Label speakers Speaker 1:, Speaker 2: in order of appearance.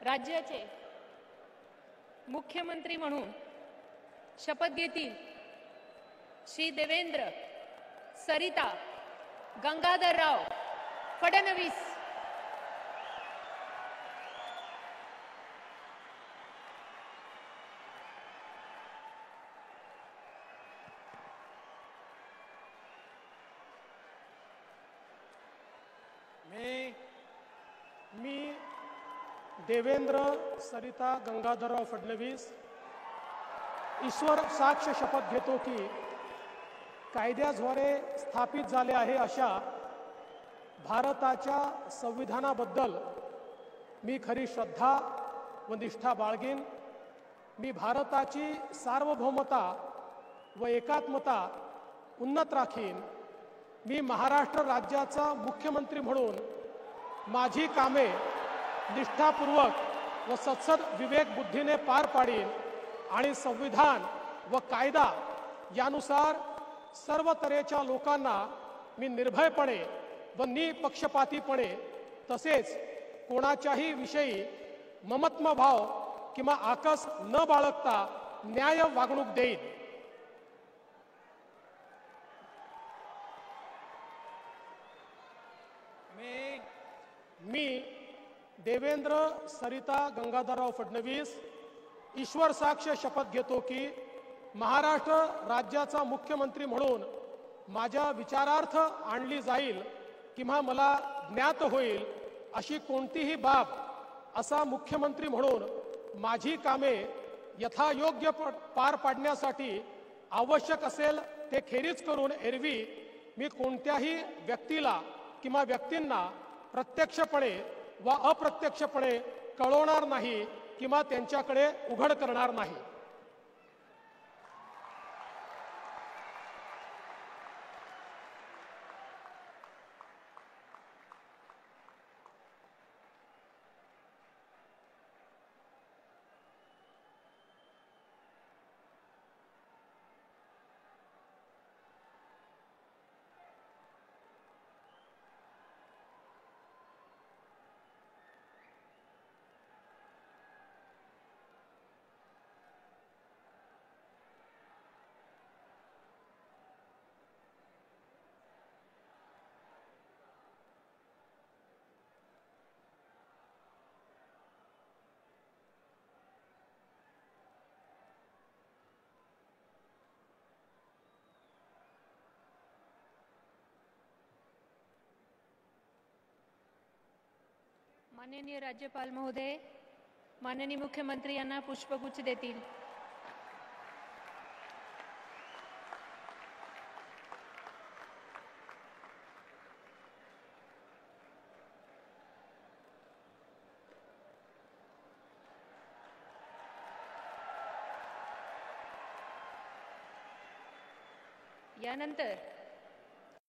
Speaker 1: राज्याचे मुख्यमंत्री म्हणून शपथ घेतील श्री देवेंद्र सरिता गंगाधरराव फडणवीस।
Speaker 2: मी देवेंद्र सरिता गंगाधरराव फडणवीस ईश्वर साक्ष शपथ घेतो की कायद्याद्वारे स्थापित झाले आहे अशा भारताच्या संविधानाबद्दल मी खरी श्रद्धा व निष्ठा बाळगीन। मी भारताची सार्वभौमता व एकात्मता उन्नत राखीन। मी महाराष्ट्र राज्याचा मुख्यमंत्री म्हणून माझी कामे निष्ठापूर्वक व सत्सद विवेक बुद्धीने पार पाडीन आणि संविधान व कायदा यानुसार सर्व तऱ्हेच्या लोकांना मी निर्भयपणे व निपक्षपातीपणे तसेच कोणाच्याही विषयी ममत्वभाव किंवा आकस न बाळगता न्याय वागणूक देईन। मी देवेंद्र सरिता गंगाधरराव फडणवीस ईश्वर साक्ष शपथ घेतो की महाराष्ट्र राज्याचा मुख्यमंत्री म्हणून माझ्या विचारार्थ आणली जाईल किंवा मला ज्ञात होईल अशी कोणतीही बाब असा मुख्यमंत्री म्हणून माझी कामे यथायोग्य पार पाडण्यासाठी आवश्यक असेल ते खेरीज करून एरवी मी कोणत्याही व्यक्तीला किंवा व्यक्तींना प्रत्यक्षपणे व अप्रत्यक्षपणे कळवणार नाही किंवा त्यांच्याकडे उघड करणार नाही।
Speaker 1: माननीय राज्यपाल महोदय माननीय मुख्यमंत्री यांना पुष्पगुच्छ देतील। यानंतर